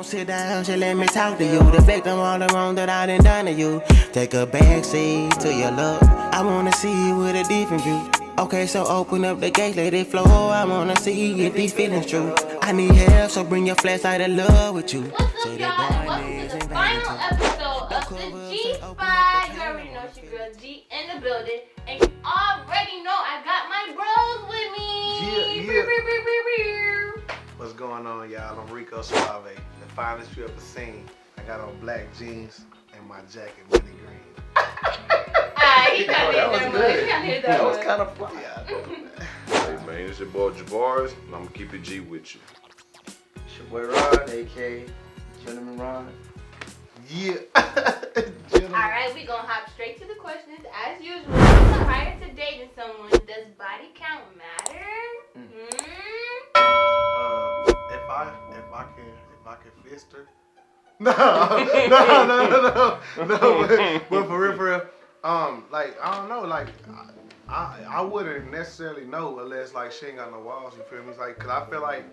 Sit down, just let me talk to you. Deflect on all the wrong that I done to you. Take a backseat to your love. I wanna see you with a different view. Okay, so open up the gate, let it flow. I wanna see if these feelings true. I need help, so bring your flashlight of love with you. What's up, y'all, and welcome to the final episode of the G Spot. You already know it's your girl G in the building, and you already know I got my bros with me. Yeah. What's going on, y'all? I'm Rico Suave, the finest you ever seen. I got on black jeans and my jacket money green. He kind of That was kind of fly. Hey man, it's your boy Javaris, and I'm gonna keep it G with you. It's your boy Ron, aka Gentleman Ron. Yeah. Alright, we gonna hop straight to the questions as usual. Prior to dating someone, does body count matter? If I can fist her. No. But for real. Like I don't know, like I wouldn't necessarily know unless like she ain't got no walls. You feel me? It's like, cause I feel like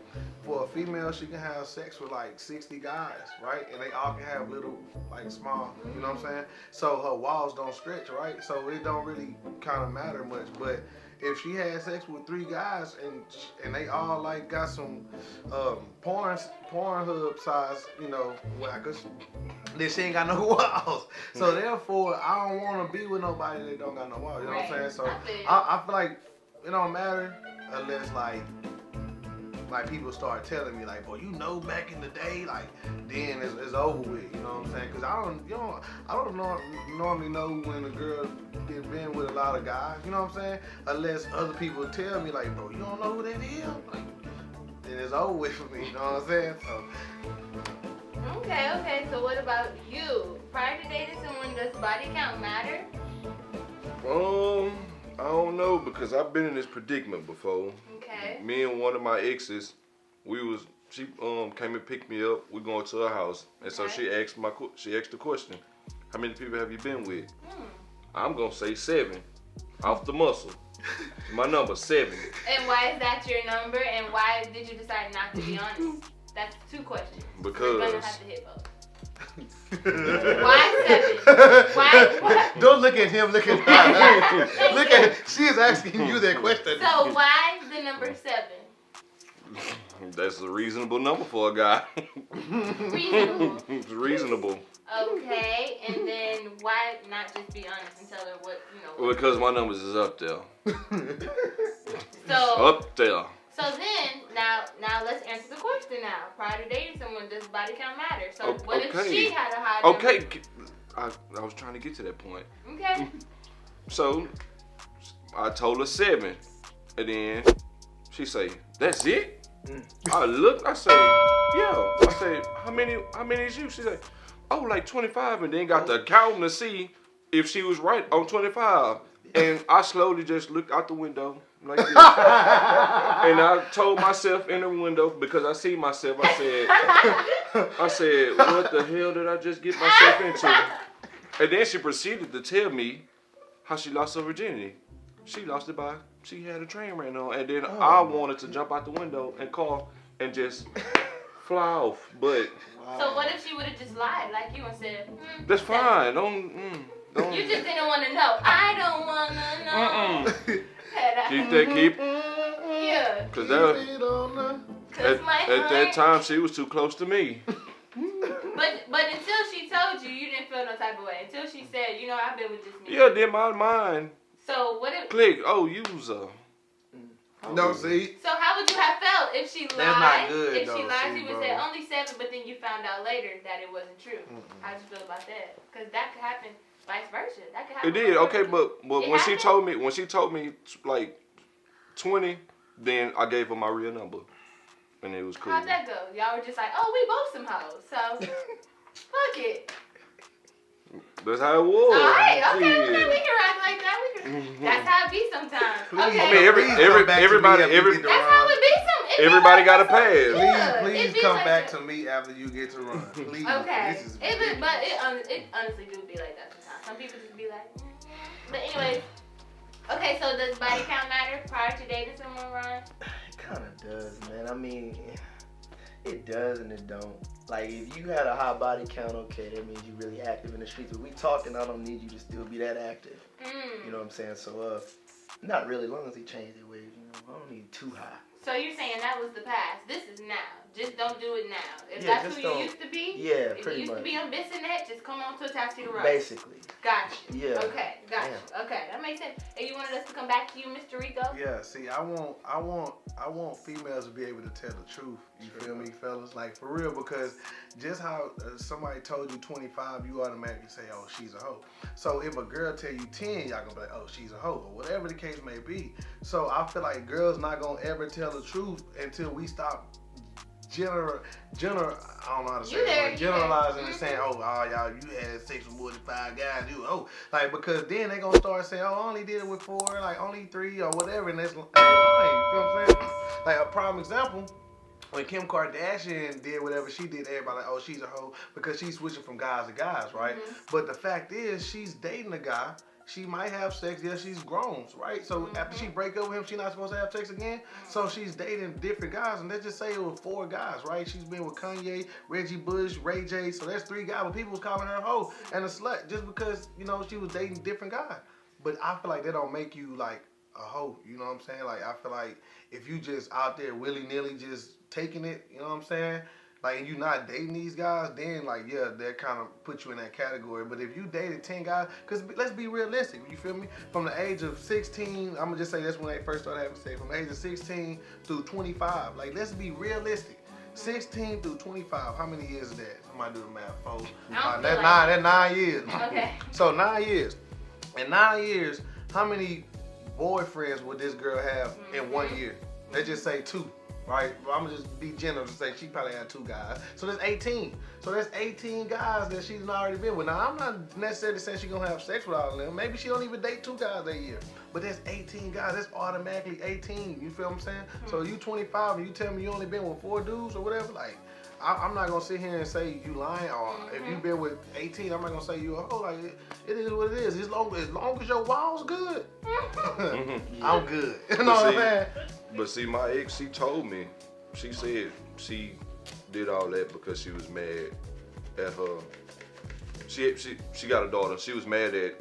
for a female she can have sex with like 60 guys, right? And they all can have little, like small. You know what I'm saying? So her walls don't stretch, right? So it don't really kind of matter much, but. If she had sex with 3 guys and they all like got some Pornhub size, you know, whackers, then she ain't got no walls. So therefore, I don't want to be with nobody that don't got no walls. You know what I'm saying? So I feel like it don't matter unless like people start telling me like, boy, you know, back in the day, like then it's over with. You know what I'm saying? Because I don't normally know when a girl been with a lot of guys. You know what I'm saying? Unless other people tell me like, bro, you don't know who that is. Like, then it's over with for me. You know what I'm saying? So. Okay. So what about you? Prior to dating someone, does body count matter? I don't know, because I've been in this predicament before. Okay. Me and one of my exes, she came and picked me up. We going to her house, and so she asked the question, how many people have you been with? I'm gonna say 7, off the muscle. My number 7. And why is that your number? And why did you decide not to be honest? That's 2 questions. Because we're gonna have to hit both. Why 7? Why? Don't look at him. Look at her. Look at. She is asking you that question. So why the number 7? That's a reasonable number for a guy. Reasonable. It's reasonable. Okay, and then why not just be honest and tell her what, you know? What Because my numbers is up there. So up there. So then, now let's answer the question now. Prior to dating someone, does body count matter? So what if she had a high number? Okay, I was trying to get to that point. Okay. So I told her 7, and then she say, "That's it." I looked. I say, "Yeah." I say, "How many is you?" She say, "Oh, like 25," and then got the counting to see if she was right on 25. And I slowly just looked out the window like this. And I told myself in the window, because I see myself, I said, what the hell did I just get myself into? And then she proceeded to tell me how she lost her virginity. She lost it by, she had a train ran on. And then I wanted to jump out the window and call and just fly off. But so what if she would have just lied like you and said, that's fine. Don't. You just didn't want to know. I don't want to know. Keep. Yeah. Because at that time, she was too close to me. But until she told you, you didn't feel no type of way. Until she said, you know, I've been with this nigga. Yeah, then my mind. So what if... Click. Oh, user. No, see? So how would you have felt if she lied? That's not good, if she though, lied, see, she would bro. say only 7, but then you found out later that it wasn't true. How'd you feel about that? Because that could happen vice versa. That could happen. It did. Okay, but when happened? she told me like 20, then I gave her my real number, and it was cool. How'd that go? Y'all were just like, oh, we both some hoes, so fuck it. That's how it was. All right, okay, Yeah. we can rock like that. That's how it be sometimes. Okay. I mean, everybody got a pass. Please come back to me after you get to run. Please. Okay. This is It honestly do be like that sometimes. Some people just be like, But anyways, okay, so does body count matter prior to dating someone, Ron? It kind of does, man. I mean, It does and it don't. Like, if you had a high body count, okay, that means you're really active in the streets. But we talking, I don't need you to still be that active. You know what I'm saying? So, not really, as long as he changed the ways, you know. I don't need too high. So you're saying that was the past. This is now. Just don't do it now. If Yeah, that's just who you don't- used to be, Yeah, if pretty you used much. to be on this and that, just come on to a Tuxedo Road. Basically. Gotcha. Yeah. Okay, gotcha. Okay, that makes sense. And you wanted us to come back to you, Mr. Rico? Yeah, see, I want females to be able to tell the truth. You feel me, fellas? Like, for real, because just how somebody told you 25, you automatically say, oh, she's a hoe. So if a girl tell you 10, y'all gonna be like, oh, she's a hoe, or whatever the case may be. So I feel like girls not gonna ever tell the truth until we stop I don't know how to say it, but generalizing and saying, oh, y'all, you had sex with more than 5 guys, you a hoe. Like, because then they gonna start saying, oh, I only did it with 4, like only 3 or whatever, and that's lying. You feel what I'm saying? Like a prime example, when Kim Kardashian did whatever she did, everybody like, oh, she's a hoe because she's switching from guys to guys, right? But the fact is, she's dating a guy. She might have sex, yeah, she's grown, right? So after she break up with him, she's not supposed to have sex again. So she's dating different guys, and let's just say it was 4 guys, right? She's been with Kanye, Reggie Bush, Ray J, so that's 3 guys, but people was calling her a hoe and a slut just because, you know, she was dating different guys. But I feel like that don't make you like a hoe, you know what I'm saying? Like, I feel like if you just out there willy-nilly just taking it, you know what I'm saying? Like, and you not dating these guys, then, like, yeah, that kind of put you in that category. But if you dated 10 guys, because let's be realistic, you feel me? From the age of 16, I'm going to just say that's when they first started having sex. From the age of 16 through 25. Like, let's be realistic. 16 through 25, how many years is that? Somebody do the math, folks. That's 9 years. Okay. So 9 years. In 9 years, how many boyfriends would this girl have in 1 year? Let's just say 2. Right? Well, I'm gonna just be generous and say she probably had 2 guys. So that's 18. So that's 18 guys that she's already been with. Now, I'm not necessarily saying she's gonna have sex with all of them. Maybe she don't even date 2 guys that year. But that's 18 guys. That's automatically 18. You feel what I'm saying? So you 25 and you tell me you only been with 4 dudes or whatever, like, I'm not gonna sit here and say you lying, or if you been with 18, I'm not gonna say you a hoe. Like, it is what it is. As long as your wall's good, I'm good. You know what I'm saying? But see, my ex, she told me, she said she did all that because she was mad at her. She got a daughter. She was mad at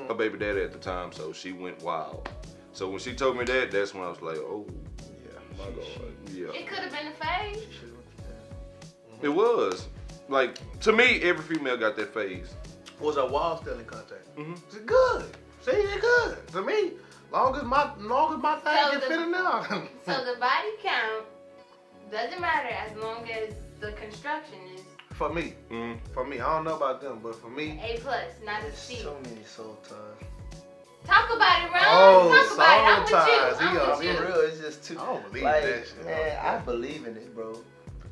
her baby daddy at the time, so she went wild. So when she told me that, that's when I was like, oh, yeah, my God, yeah. It could have been a phase. It was. Like, to me, every female got that phase. Was our wall still in contact? It's good. See, it's good. To me, long as my thing get fitted now. So the body count doesn't matter as long as the construction is For me. For me. I don't know about them, but for me. A+, not a C. So many soul ties. Talk about it, Ron. Oh, Talk about it. soul ties. I'm with you. For real, it's just too. I don't believe like, that shit. Man, I believe in it, bro.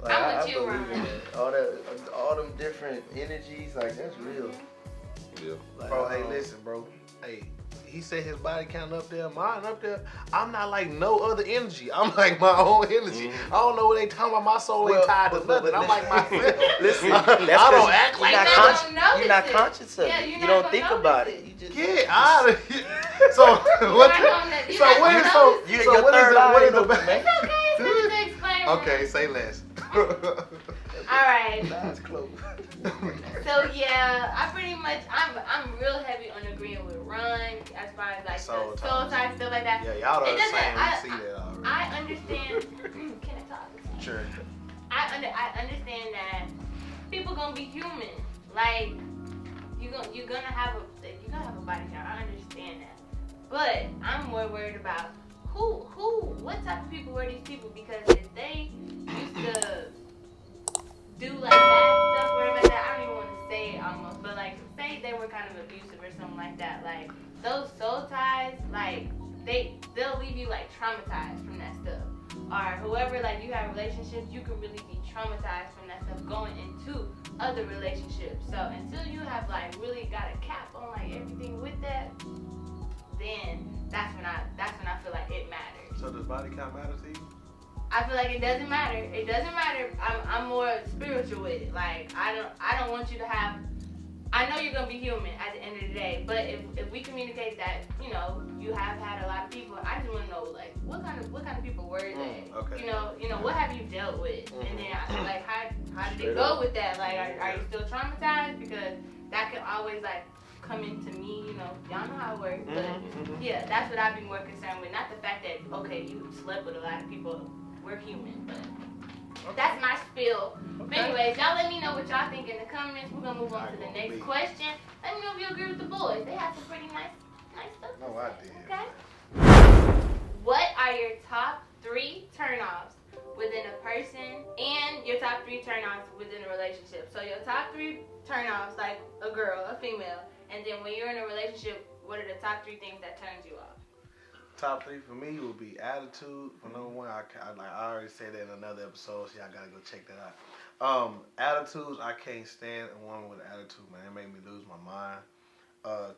Like, I'm with I you, believe in Ron. it. All them different energies, like, that's real. Yeah. Like, Bro, hey, listen, bro. Hey, he said his body count up there, mine up there. I'm not like no other energy. I'm like my own energy. I don't know what they talking about. My soul ain't tied to nothing. I'm like myself. Listen, I don't act like you're not that. conscious. You're not conscious of Yeah, it. you're You not don't gonna think notice about it. it. You just Get out of here. So what? your What is third it? eye What is ain't the open, man. It's okay to explain. Okay, say less. Alright. Eyes closed. So yeah, I'm real heavy on agreeing with Ron as far as like Soul the ties. soul ties, stuff like that. Yeah, y'all are It the doesn't- same. I- We see that already. I understand. Can I talk? Sure. I understand that people gonna be human. Like you're gonna have a body count. I understand that, but I'm more worried about what type of people were these people, because if they used to do like bad stuff or whatever like that, I don't even want to say it almost, but like say they were kind of abusive or something like that, like those soul ties, like they'll leave you like traumatized from that stuff. Or whoever, like, you have relationships, you can really be traumatized from that stuff going into other relationships. So until you have like really got a cap on like everything with that, then that's when I feel like it matters. So does body count matter to you? I feel like it doesn't matter. It doesn't matter. I'm more spiritual with it. Like I don't want you to have I know you're gonna be human at the end of the day, but if we communicate that, you know, you have had a lot of people, I just want to know like what kind of people were they? Okay. You know, what have you dealt with, and then like how did it go with that? Like, are you still traumatized? Because that can always like come into me, you know, y'all know how it works, but yeah, that's what I'd be more concerned with. Not the fact that okay, you slept with a lot of people, we're human, but. That's my spiel. But anyways, y'all let me know what y'all think in the comments. We're gonna move on to the next question. Let me know if you agree with the boys. They have some pretty nice stuff. No, I did. Okay. What are your top 3 turnoffs within a person and your top 3 turnoffs within a relationship? So your top 3 turnoffs, like a girl, a female, and then when you're in a relationship, what are the top 3 things that turns you off? Top 3 for me would be attitude. For number 1, I already said that in another episode, so y'all gotta go check that out. Attitudes, I can't stand a woman with an attitude, man. It made me lose my mind.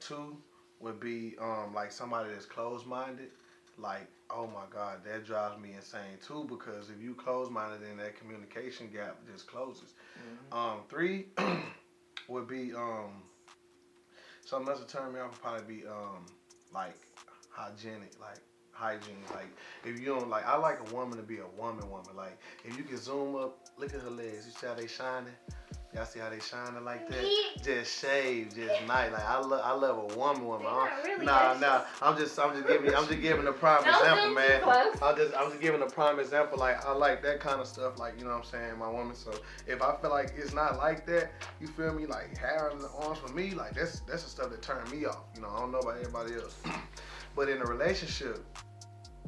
2 would be like somebody that's closed-minded. Like, oh my God, that drives me insane too, because if you closed-minded, then that communication gap just closes. 3 would be something else to turn me off would probably be like hygiene. Like, if you don't, like, I like a woman to be a woman. Like, if you can zoom up, look at her legs. You see how they shining? Y'all see how they shining like that? Just shaved, just nice. Like, I love a woman. Really Nah. I'm just giving a prime example, man. I'm just giving a prime example. Like, I like that kind of stuff. Like, you know what I'm saying, my woman. So if I feel like it's not like that, you feel me? Like, hair in the arms for me, like that's the stuff that turned me off. You know, I don't know about everybody else. But in a relationship,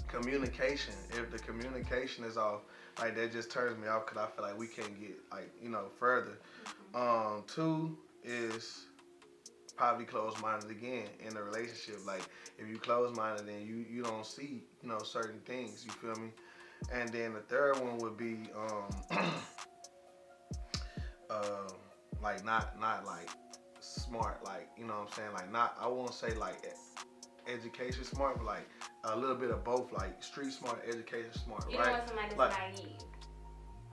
communication, if the communication is off, like that just turns me off because I feel like we can't get like, you know, further. 2 is probably closed-minded again in a relationship. Like if you closed-minded, then you don't see, you know, certain things. You feel me? And then the third one would be like not like smart, like, you know what I'm saying, like not, I won't say like education smart, but like a little bit of both, like street smart, education smart, you right? You don't want somebody that's like, naive.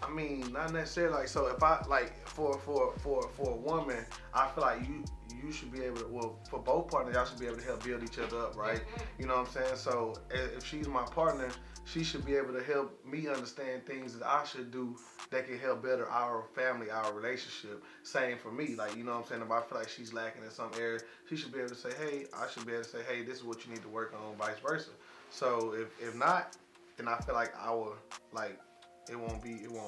I mean, not necessarily. Like, so if I like for a woman, I feel like you should be able to. Well, for both partners, y'all should be able to help build each other up, right? You know what I'm saying? So if she's my partner, she should be able to help me understand things that I should do that can help better our family, our relationship. Same for me. Like, you know what I'm saying? If I feel like she's lacking in some area, she should be able to say, hey, I should be able to say, hey, this is what you need to work on, vice versa. So if not, then I feel like it won't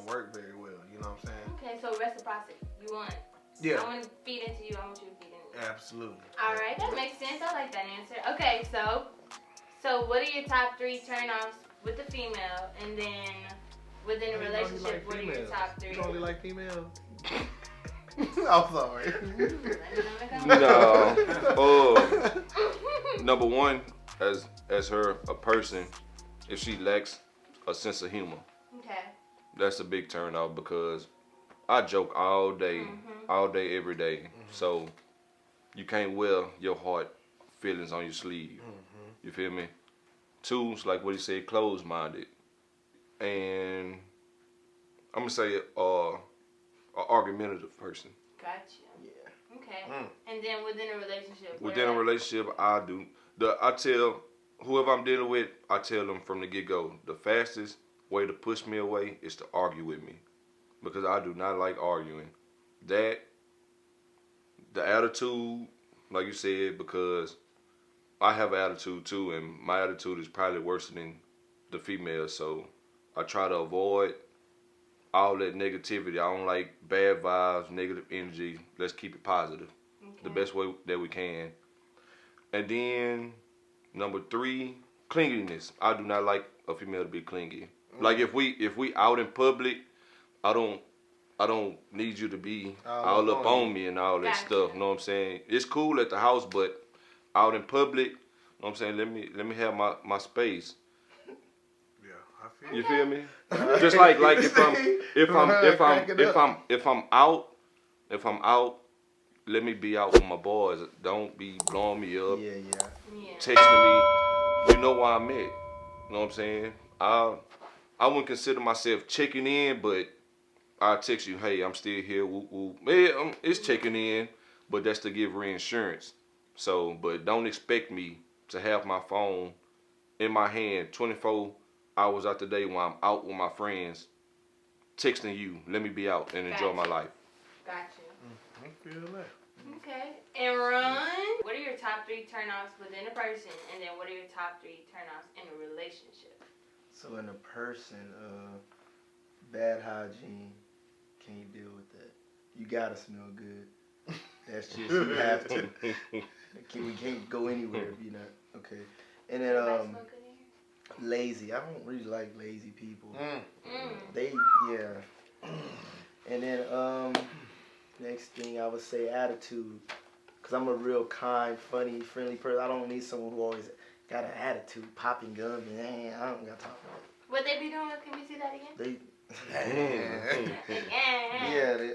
work very well. You know what I'm saying? Okay, so reciprocity. You want? Yeah. I want to feed into you. I want you to feed into me. Absolutely. All right, that makes sense. I like that answer. Okay, so what are your top 3 turnoffs with the female, and then within a relationship, what are your top 3? You only like females? I'm sorry. No. Number 1, as her a person, if she lacks a sense of humor. Okay. That's a big turn off because I joke all day, every day. So you can't wear your heart feelings on your sleeve. You feel me? 2, like what he said, closed-minded. And I'm gonna say a argumentative person. Gotcha. Yeah. Okay. And then within a relationship. Within a relationship, I tell whoever I'm dealing with, I tell them from the get-go, the fastest way to push me away is to argue with me, because I do not like arguing. The attitude, like you said, because I have an attitude too, and my attitude is probably worse than the female, so I try to avoid all that negativity. I don't like bad vibes, negative energy. Let's keep it positive, the best way that we can. And then number 3, clinginess. I do not like a female to be clingy. Like if we out in public, I don't need you to be all up on me and all that stuff. You know what I'm saying? It's cool at the house, but out in public, you know what I'm saying, let me have my space. Yeah, I feel you. Feel me? Just like if I'm out, let me be out with my boys. Don't be blowing me up. Yeah. Texting me. You know where I'm at. You know what I'm saying? I wouldn't consider myself checking in, but I'll text you, hey, I'm still here. Woo, woo. Man, it's checking in. but that's to give reinsurance. So, but don't expect me to have my phone in my hand 24 hours out the day when I'm out with my friends, texting you, let me be out and enjoy my life. Gotcha. I feel that. Okay. And Ron, what are your top 3 turnoffs within a person, and then what are your top 3 turnoffs in a relationship? So in a person, bad hygiene, can't deal with that. You gotta smell good. That's just, you have to. We can't go anywhere if you're not, okay. And then, lazy. I don't really like lazy people. They, yeah. And then, next thing I would say attitude. Because I'm a real kind, funny, friendly person. I don't need someone who always got an attitude, popping gum, and I don't got time for that. What they be doing? Can we see that again?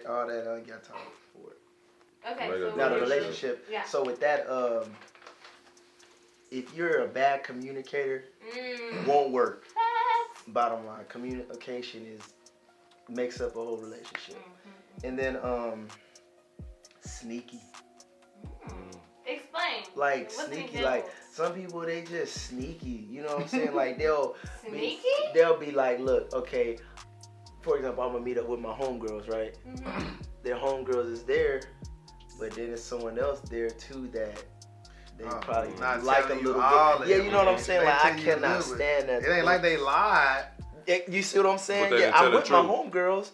All that, I ain't got time for it. Okay, so now the relationship. Yeah. So with that, if you're a bad communicator, won't work. Bottom line, communication makes up a whole relationship. And then sneaky. Explain. Like what's sneaky, like some people they just sneaky. You know what I'm saying? Like sneaky. They'll be like, look, okay. For example, I'm gonna meet up with my homegirls, right? Their homegirls is there, but then there's someone else there too that they probably like a little bit. Yeah, you know what I'm saying? Like I cannot stand that. It ain't like they lied. You see what I'm saying? Yeah, I'm with my homegirls,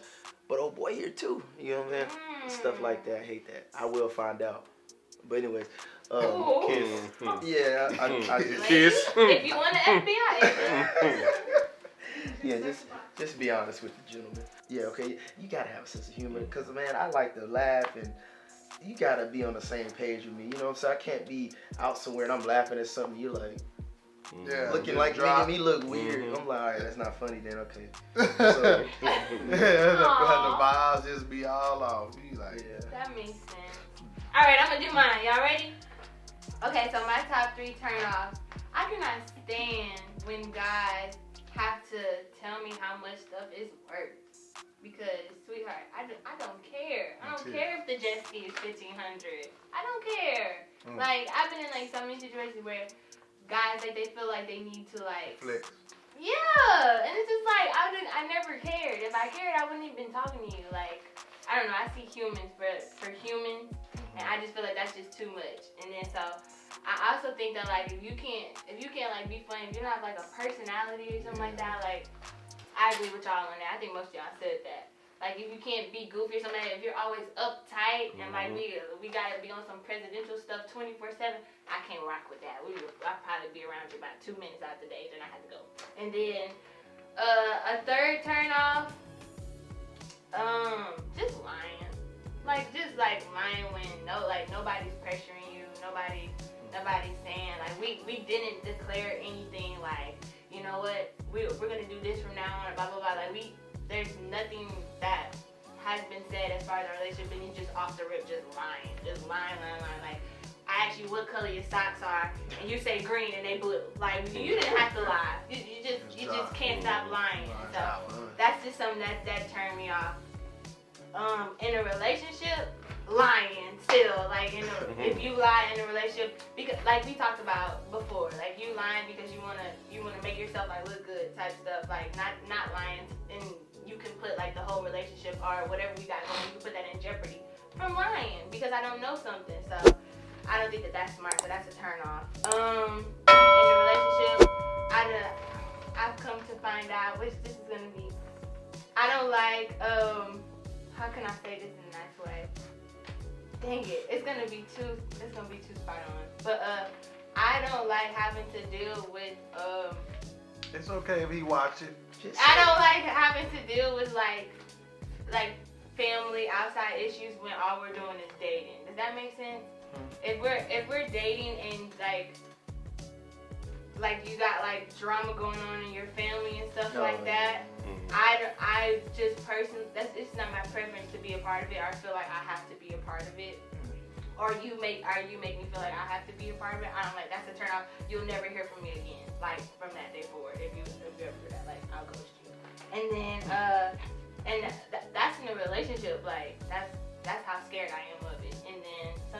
but oh boy here too. You know what I'm saying? Stuff like that. I hate that. I will find out. But anyways, Kiss. Yeah, I just Kiss. If you want the FBI, yeah, just be honest with the gentleman. Yeah, okay. You gotta have a sense of humor, cause man, I like to laugh, and you gotta be on the same page with me. You know what I'm saying? I can't be out somewhere and I'm laughing at something you're like. Yeah, looking like making me look weird. I'm like, all right, that's not funny then. Okay. So, the vibes just be all off. You like, that makes sense. All right, I'm gonna do mine. Y'all ready? Okay, so my top 3 turnoffs. I cannot stand when guys have to tell me how much stuff is worth. Because, sweetheart, I don't care. I don't care if the jet ski is $1,500. I don't care. Like, I've been in like so many situations where guys like they feel like they need to like flex. Yeah, and it's just like I never cared. If I cared, I wouldn't have been talking to you. Like, I don't know. I see humans for humans, and I just feel like that's just too much. And then so I also think that like if you can't like be funny, if you don't have like a personality or something like that, like I agree with y'all on that. I think most of y'all said that. Like if you can't be goofy or something, if you're always uptight and like we gotta be on some presidential stuff 24/7, I can't rock with that. I'll probably be around you about 2 minutes out the day, then I have to go. And then a third turn off, just lying. Just lying when nobody's pressuring you, nobody's saying like we didn't declare anything like, you know what, we're gonna do this from now on, blah blah blah. Like there's nothing that has been said as far as our relationship, and you just off the rip just lying. Like I ask you what color your socks are, and you say green and they blue. Like you didn't have to lie. You just can't stop lying. So that's just something that turned me off. In a relationship, lying still. Like if you lie in a relationship, because like we talked about before, like you lying because you wanna make yourself like look good type stuff. Like not lying, and you can put like the whole relationship or whatever we got going, you can put that in jeopardy from lying because I don't know something. So I don't think that's smart. So that's a turn off. In a relationship, I've come to find out, which this is gonna be, I don't like how can I say this in a nice way? Dang it, it's gonna be too spot on. But I don't like having to deal with It's okay if he watch it. I don't like having to deal with like family outside issues when all we're doing is dating. Does that make sense? If we're dating and like you got like drama going on in your family and stuff like that, I just personally, it's not my preference to be a part of it. I feel like I have to be a part of it. Or you make me feel like I have to be a part of it. I don't like, that's a turn off. You'll never hear from me again. Like from that day forward, if you ever do that, like I'll ghost you. And then that's in a relationship. Like that's how scared I am of it. And then so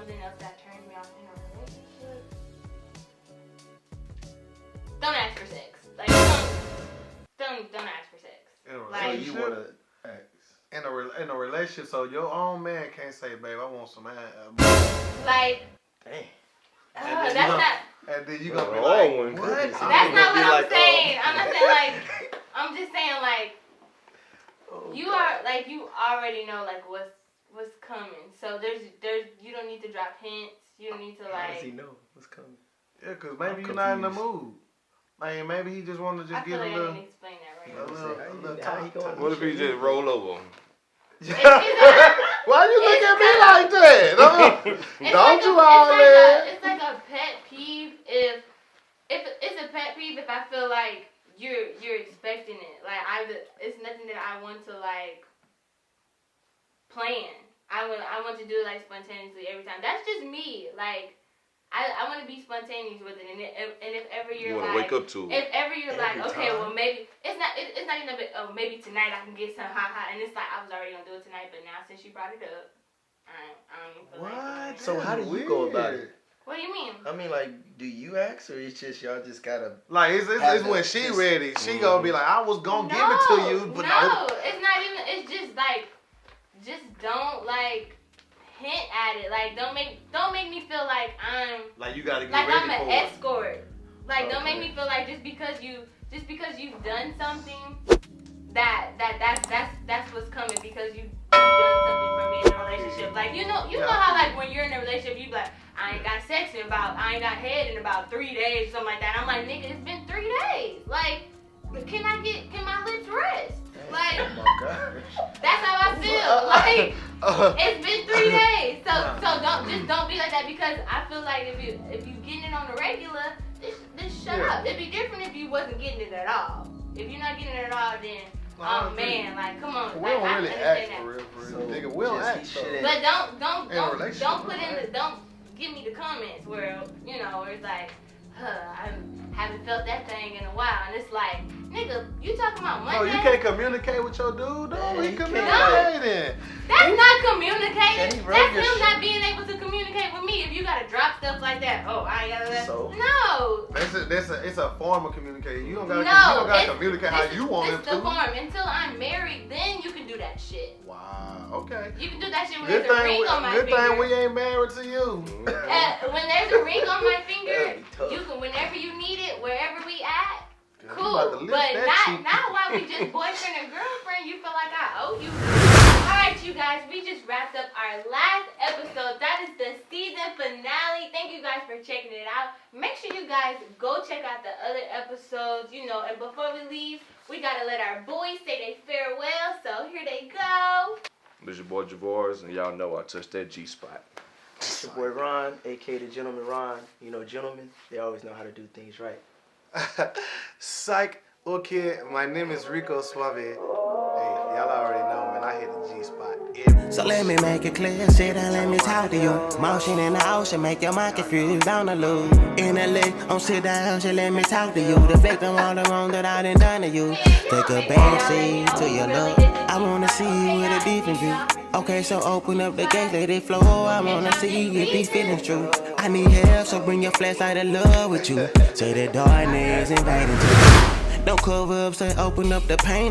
don't ask for sex. Like, don't ask for sex. In a Like, So you wanna ask? in a relationship, so your own man can't say, "Babe, I want some ass." Like, Damn. that's not. And then you gonna be Oh, like, one. "What?" That's not what I'm like, saying. I'm not saying like. I'm just saying like. Oh, You God. are like you already know like what's coming. So there's you don't need to drop hints. You don't need to How does he like. know what's coming? Yeah, cause maybe I'm you're not in the confused. mood. Like maybe he just want to I just feel get like a I little. didn't explain that right. A little, How a little he top. going? What if he just roll over? Why you look at me like that? Don't you all that? It's like a pet peeve if it's a pet peeve if I feel like you're expecting it. Like it's nothing that I want to like plan. I want to do it like spontaneously every time. That's just me. Like I want to be spontaneous with it, and if ever you're You want to like, wake up to it. if ever you're like, Every okay, time? well maybe it's not even a bit. Oh, maybe tonight I can get some ha, and it's like I was already gonna do it tonight, but now since you brought it up, I don't even feel like doing it. So how do you go about it? What do you mean? I mean, like, do you ask or it's just y'all just gotta? Like it's when she ready. She gonna be like, I was gonna give it to you, but no, it's not even. It's just like, just don't like hint at it. Like don't make me feel like I'm like you gotta get like ready I'm an for it. escort. Like don't make Okay. me feel like just because you've done something that's what's coming because you've done something for me in a relationship. Like you know how like when you're in a relationship you be like I ain't got head in about 3 days or something like that. I'm like nigga it's been 3 days. Like can my lips rest? Like Oh my gosh. that's how I feel. Like it's been 3 days. So don't be like that because I feel like if you getting it on the regular, just shut up. It'd be different if you wasn't getting it at all. If you're not getting it at all, then oh man, like come on. We don't I really understand act that. for real. So, Nigga, we'll just act. he So. shouldn't- But In a relationship, don't put in right? don't give me the comments where where it's like, I haven't felt that thing in a while, and it's like, nigga, you talking about No, Monday? you can't communicate with your dude, though. Man, He you can't. communicating. That's not Can communicating. he run That's your him shit? not being able to communicate with me. If you gotta drop stuff like that, oh, I ain't gotta. So? No. It's a form of communicating. You don't gotta, No, communicate how you want him It's the to. form. Until I'm married, then you can do that shit. Wow. Okay. You can do that shit when Good there's a ring on thing. my Good finger. thing we ain't married to you. When there's a ring on my finger, That'd be tough. you can whenever you need it, wherever we at. You about to Cool, lift but that cheek. not while we just boyfriend and girlfriend. You feel like I owe you. All right, you guys, we just wrapped up our last episode. That is the season finale. Thank you guys for checking it out. Make sure you guys go check out the other episodes. And before we leave, we gotta let our boys say they farewell. So here they go. This your boy Javars, and y'all know I touched that G spot. It's your boy Ron, aka the Gentleman Ron. Gentlemen, they always know how to do things right. Psych. Okay, my name is Rico Suave. Hey, y'all already know, man. I hit the G spot. So let me make it clear, sit down, let me talk to you. Motion in the ocean, make your mind confused, on the loop. In the leg, on sit down, shit, let me talk to you. Deflect on all the wrong that I done done to you. Take a backseat to your love. I wanna see you with a different view. Okay, so open up the gate, let it flow. I wanna see if these feelings true. I need help, so bring your flashlight of love with you. Say the darkness invading you. Don't cover up, say open up the pain.